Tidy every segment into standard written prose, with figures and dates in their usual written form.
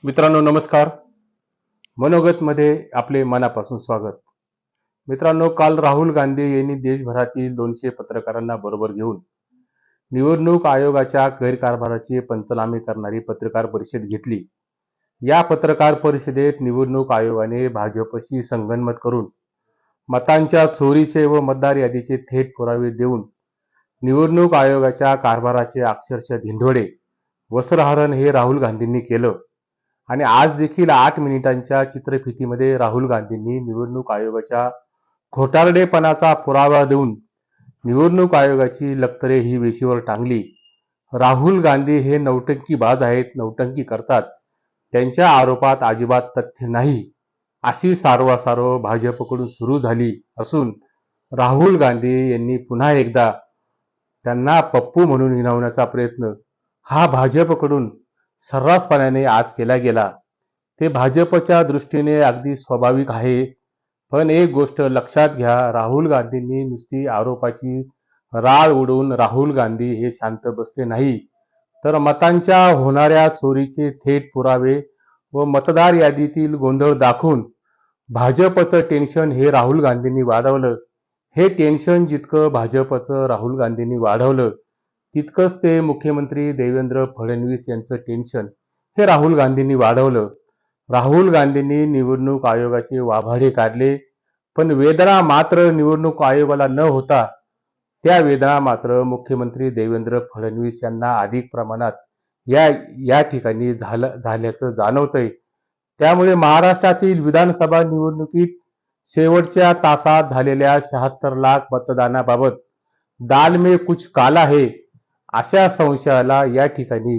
मित्रांनो नमस्कार. मनोगतमध्ये आपले मनापासून स्वागत. मित्रांनो, काल राहुल गांधी यांनी देशभरातील 200 पत्रकारांना बरोबर घेऊन निवडणूक आयोगाच्या गैरकारभाराचे पंचनामे करणारी पत्रकार परिषद घेतली. या पत्रकार परिषदेत निवडणूक आयोगाने भाजपशी संगनमत करून मतांच्या चोरीचे व मतदार यादीचे थेट पुरावे देऊन निवडणूक आयोगाच्या कारभाराचे अक्षरशः धिंडोळे वस्त्रहरण हे राहुल गांधींनी केलं. आणि आज देखील 8 मिनिटांच्या चित्रफितीमध्ये राहुल गांधींनी निवडणूक आयोगाच्या खोटारडेपणाचा पुरावा देऊन निवडणूक आयोगाची लक्तरे ही वेशीवर टांगली. राहुल गांधी हे नौटंकीबाज आहेत, नौटंकी करतात, त्यांच्या आरोपात अजिबात तथ्य नाही, अशी सारवासारव भाजपकडून सुरू झाली असून राहुल गांधी यांनी पुन्हा एकदा त्यांना पप्पू म्हणून हिणवण्याचा प्रयत्न हा भाजपकडून सर्रासपणाने आज केला गेला. ते भाजपच्या दृष्टीने अगदी स्वाभाविक आहे. पण एक गोष्ट लक्षात घ्या, राहुल गांधींनी नुसती आरोपाची राळ उडवून राहुल गांधी हे शांत बसले नाही, तर मतांच्या होणाऱ्या चोरीचे थेट पुरावे व मतदार यादीतील गोंधळ दाखवून भाजपचं टेन्शन हे राहुल गांधींनी वाढवलं. हे टेन्शन जितकं भाजपचं राहुल गांधींनी वाढवलं, तितकंच ते मुख्यमंत्री देवेंद्र फडणवीस यांचं टेन्शन हे राहुल गांधींनी वाढवलं. राहुल गांधींनी निवडणूक आयोगाचे वाभाडे काढले, पण वेदना मात्र निवडणूक आयोगाला न होता त्या वेदना मात्र मुख्यमंत्री देवेंद्र फडणवीस यांना अधिक प्रमाणात या ठिकाणी झाल्याचं जाणवतंय. त्यामुळे महाराष्ट्रातील विधानसभा निवडणुकीत शेवटच्या तासात झालेल्या 76 लाख मतदानाबाबत दाल में कुछ काला है अशा संशयाला या ठिकाणी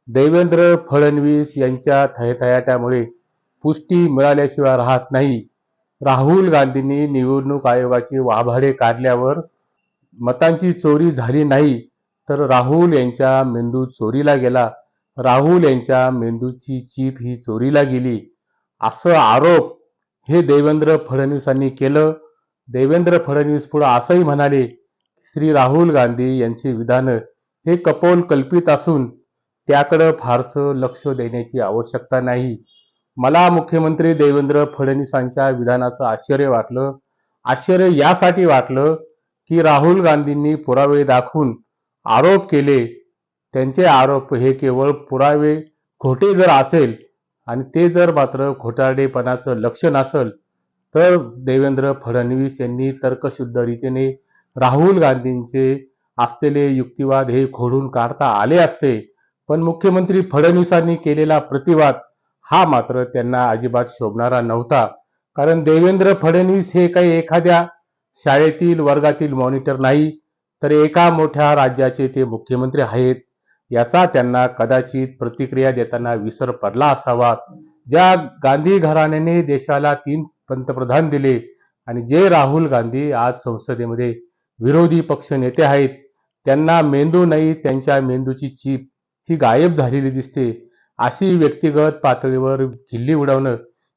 देवेंद्र फडणवीस यांच्या थयथयाट्यामुळे पुष्टी मिळाल्याशिवाय राहत नाही. राहुल गांधींनी निवडणूक आयोगाचे वाभाडे काढल्यावर मतांची चोरी झाली नाही, तर राहुल यांच्या मेंदू चोरीला गेला, राहुल यांच्या मेंदूची चीप ही चोरीला गेली, असं आरोप हे देवेंद्र फडणवीसांनी केलं. देवेंद्र फडणवीस पुढे असंही म्हणाले, श्री राहुल गांधी यांचे विधान हे कपोल कल्पित असून त्याकडे फारसं लक्ष देण्याची आवश्यकता नाही. मला मुख्यमंत्री देवेंद्र फडणवीसांच्या विधानाचं आश्चर्य वाटलं. आश्चर्य यासाठी वाटलं की राहुल गांधींनी पुरावे दाखवून आरोप केले. त्यांचे आरोप हे केवळ पुरावे खोटे जर असेल आणि ते जर मात्र खोटारडेपणाचं लक्षण असेल, तर देवेंद्र फडणवीस यांनी तर्कशुद्ध रीतीने राहुल गांधींचे असलेले युक्तिवाद हे खोडून काढता आले असते. पण मुख्यमंत्री फडणवीसांनी केलेला प्रतिवाद हा मात्र त्यांना अजिबात शोभणारा नव्हता. कारण देवेंद्र फडणवीस हे काही एखाद्या शाळेतील वर्गातील मॉनिटर नाही, तर एका मोठ्या राज्याचे ते मुख्यमंत्री आहेत. याचा त्यांना कदाचित प्रतिक्रिया देताना विसर पडला असावा. ज्या गांधी घराण्याने देशाला 3 पंतप्रधान दिले आणि जे राहुल गांधी आज संसदेमध्ये विरोधी पक्ष नेते आहेत, त्यांना मेंदू नाही, त्यांच्या मेंदूची चीप ही गायब झालेली दिसते. अशी व्यक्तिगत पातळीवर खिल्ली उडवणं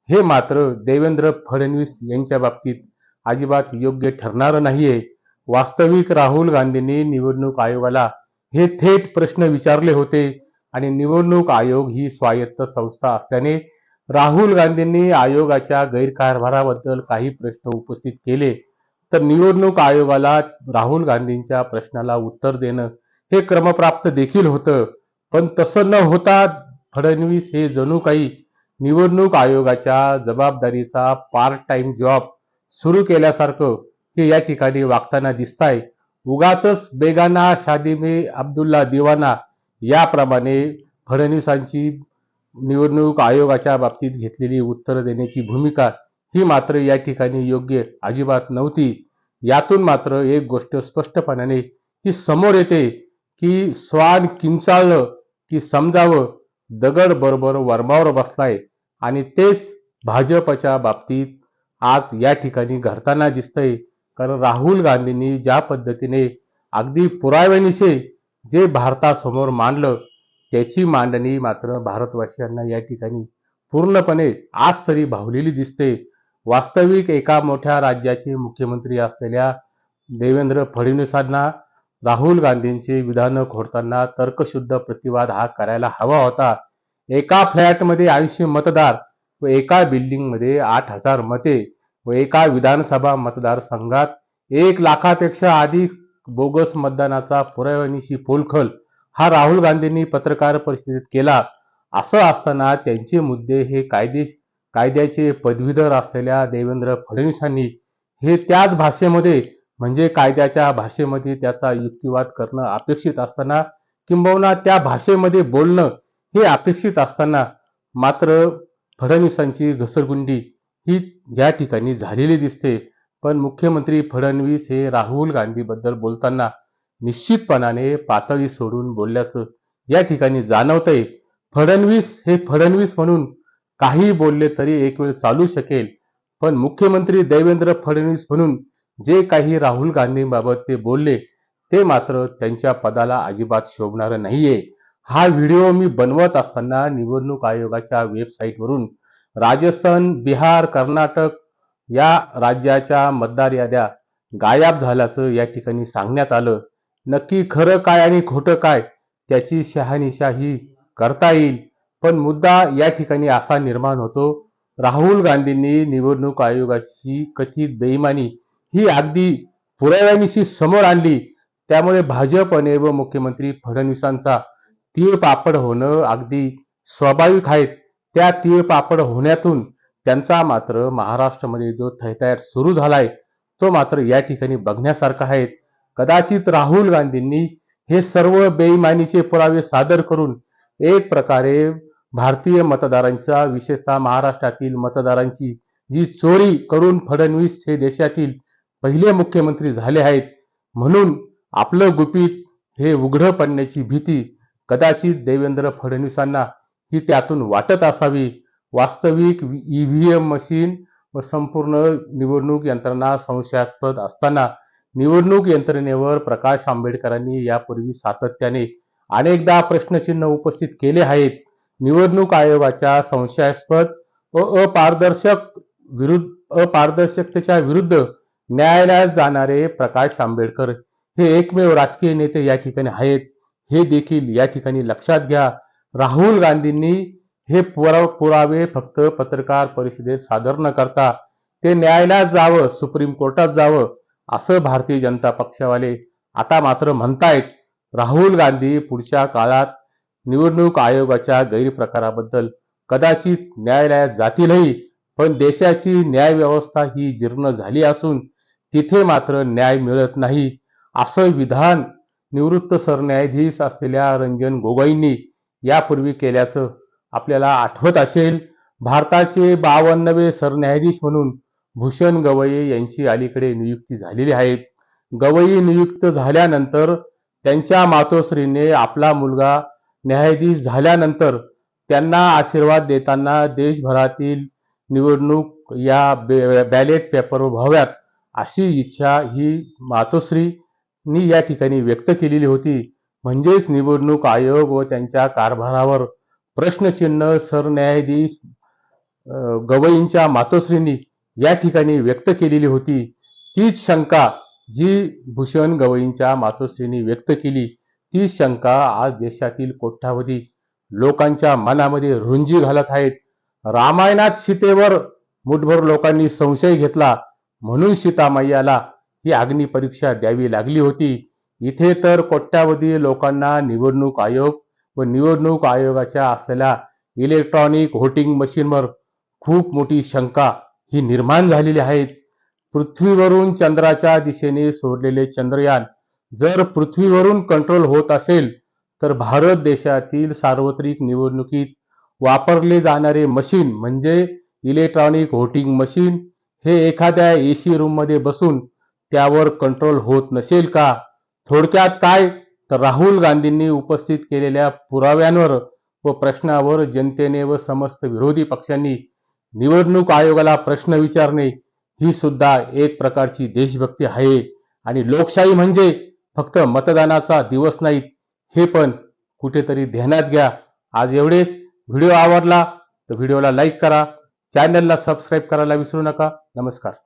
हे मात्र देवेंद्र फडणवीस यांच्या बाबतीत अजिबात योग्य ठरणार नाहीये. वास्तविक राहुल गांधींनी निवडणूक आयोगाला हे थेट प्रश्न विचारले होते आणि निवडणूक आयोग ही स्वायत्त संस्था असल्याने राहुल गांधींनी आयोगाच्या गैरकारभाराबद्दल काही प्रश्न उपस्थित केले, तर निवडणूक आयोगाला राहुल गांधींच्या प्रश्नाला उत्तर देणं हे क्रमप्राप्त देखील होतं. पण तसं न होता फडणवीस हे जणू काही निवडणूक आयोगाच्या जबाबदारीचा पार्ट टाइम जॉब सुरू केल्यासारखं हे या ठिकाणी वागताना दिसताय. उगाचच बेगाना शादी में अब्दुल्ला दिवाना याप्रमाणे फडणवीसांची निवडणूक आयोगाच्या बाबतीत घेतलेली उत्तर देण्याची भूमिका ही मात्र या ठिकाणी योग्य अजिबात नव्हती. यातून मात्र एक गोष्ट स्पष्टपणाने ही समोर येते की स्वान किंचाळलं की समजावं दगड बरोबर वर्मावर बसलाय. आणि तेच भाजपच्या बाबतीत आज या ठिकाणी घडताना दिसतंय. कारण राहुल गांधींनी ज्या पद्धतीने अगदी पुराव्यानिशी जे भारतासमोर मांडलं, त्याची मांडणी मात्र भारतवासियांना या ठिकाणी पूर्णपणे आज तरी भावलेली दिसते. वास्तविक एका मोठ्या राज्याचे मुख्यमंत्री असलेल्या देवेंद्र फडणवीसांना राहुल गांधींचे विधान खोडताना तर्कशुद्ध प्रतिवाद हा करायला हवा होता. एका फ्लॅटमध्ये 80 मतदार व एका बिल्डिंगमध्ये 8,000 मते व एका विधानसभा मतदारसंघात 1 लाखापेक्षा अधिक बोगस मतदानाचा पुराव्यानिशी पोलखल हा राहुल गांधींनी पत्रकार परिषदेत केला. असं असताना त्यांचे मुद्दे हे कायद्याचे पदवीधर असलेल्या देवेंद्र फडणवीसांनी हे त्याच भाषेमध्ये म्हणजे कायद्याच्या भाषेमध्ये त्याचा युक्तिवाद करणं अपेक्षित असताना किंबहुना त्या भाषेमध्ये बोलणं हे अपेक्षित असताना मात्र फडणवीसांची घसरगुंडी ही या ठिकाणी झालेली दिसते. पण मुख्यमंत्री फडणवीस हे राहुल गांधीबद्दल बोलताना निश्चितपणाने पातळी सोडून बोलल्याचं या ठिकाणी जाणवतंय. फडणवीस हे फडणवीस म्हणून काही बोलले तरी एक वेळ चालू शकेल, पण मुख्यमंत्री देवेंद्र फडणवीस म्हणून जे काही राहुल गांधींबाबत ते बोलले ते मात्र त्यांच्या पदाला अजिबात शोभणारं नाहीये. हा व्हिडिओ मी बनवत असताना निवडणूक आयोगाच्या वेबसाईटवरून राजस्थान, बिहार, कर्नाटक या राज्याच्या मतदार याद्या गायब झाल्याचं या ठिकाणी सांगण्यात आलं. नक्की खरं काय आणि खोटं काय त्याची शहानिशाही करता येईल, पण मुद्दा या ठिकाणी असा निर्माण होतो, राहुल गांधींनी निवडणूक आयोगाची कथित बेईमानी ही अगदी पुराव्यानिशी समोर आणली. त्यामुळे भाजपने व मुख्यमंत्री फडणवीसांचा तीळपापड होणं अगदी स्वाभाविक आहे. त्या तीळपापड होण्यातून त्यांचा मात्र महाराष्ट्रामध्ये जो थैथयाट सुरू झालाय तो मात्र या ठिकाणी बघण्यासारखा आहे. कदाचित राहुल गांधींनी हे सर्व बेईमानीचे पुरावे सादर करून एक प्रकारे भारतीय मतदारांचा विशेषतः महाराष्ट्रातील मतदारांची जी चोरी करून फडणवीस हे देशातील पहिले मुख्यमंत्री झाले आहेत म्हणून आपलं गुपित हे उघडं पडण्याची भीती कदाचित देवेंद्र फडणवीसांना ही त्यातून वाटत असावी. वास्तविक ईव्हीएम मशीन व संपूर्ण निवडणूक यंत्रणा संशयास्पद असताना निवडणूक यंत्रणेवर प्रकाश आंबेडकरांनी यापूर्वी सातत्याने अनेकदा प्रश्नचिन्ह उपस्थित केले आहेत. निवडणूक आयोगाच्या संशयास्पद व अपारदर्शकतेच्या विरुद्ध न्यायालयात जाणारे प्रकाश आंबेडकर हे एकमेव राजकीय नेते या ठिकाणी आहेत हे देखील या ठिकाणी लक्षात घ्या. राहुल गांधींनी हे पुरावे फक्त पत्रकार परिषदेत सादर न करता ते न्यायालयात जावं, सुप्रीम कोर्टात जावं असं भारतीय जनता पक्षावाले आता मात्र म्हणतायत. राहुल गांधी पुढच्या काळात निवडणूक आयोगाच्या गैरप्रकाराबद्दल कदाचित न्यायालयात जातीलही, पण देशाची न्याय व्यवस्था ही जीर्ण झाली असून तिथे मात्र न्याय मिळत नाही असं विधान निवृत्त सरन्यायाधीश असलेल्या रंजन गोगोईंनी यापूर्वी केल्याचं आपल्याला आठवत असेल. भारताचे 52वे सरन्यायाधीश म्हणून भूषण गवई यांची अलीकडे नियुक्ती झालेली आहे. गवई नियुक्त झाल्यानंतर त्यांच्या मातोश्रीने आपला मुलगा न्यायाधीश झाल्यानंतर त्यांना आशीर्वाद देताना देशभरातील निवडणूक या बॅलेट पेपरवर व्हाव्यात अशी इच्छा ही मातोश्रींनी या ठिकाणी व्यक्त केलेली होती. म्हणजेच निवडणूक आयोग व त्यांच्या कारभारावर प्रश्नचिन्ह सरन्यायाधीश गवईंच्या मातोश्रींनी या ठिकाणी व्यक्त केलेली होती. तीच शंका जी भूषण गवईंच्या मातोश्रींनी व्यक्त केली तीच शंका आज देशातील कोट्यावधी लोकांच्या मनामध्ये रुंजी घालत आहेत. रामायणात सीतेवर मुठभर लोकांनी संशय घेतला म्हणून सीतामय्याला ही अग्निपरीक्षा द्यावी लागली होती. इथे तर कोट्यावधी लोकांना निवडणूक आयोग व निवडणूक आयोगाच्या असलेल्या इलेक्ट्रॉनिक व्होटिंग मशीनवर खूप मोठी शंका ही निर्माण झालेली आहे. पृथ्वीवरून चंद्राच्या दिशेने सोडलेले चंद्रयान जर पृथ्वीवरून कंट्रोल होत असेल तर भारत देशातील सार्वत्रिक निवडणुकीत वापरले जाणारे मशीन म्हणजे इलेक्ट्रॉनिक व्होटिंग मशीन हे एखाद्या एसी रूम मध्ये बसून त्यावर कंट्रोल होत नसेल का? थोडक्यात काय तर राहुल गांधींनी उपस्थित केलेल्या पुराव्यांवर व प्रश्नावर जनतेने व समस्त विरोधी पक्षांनी निवडणूक आयोगाला प्रश्न विचारणे ही सुद्धा एक प्रकारची देशभक्ती आहे. आणि लोकशाही म्हणजे फक्त मतदानाचा दिवस नाही हे पण कुठेतरी ध्यानात घ्या. आज एवढेच. व्हिडिओ आवडला तर व्हिडिओला लाईक करा, चॅनलला सबस्क्राईब करायला विसरू नका. नमस्कार.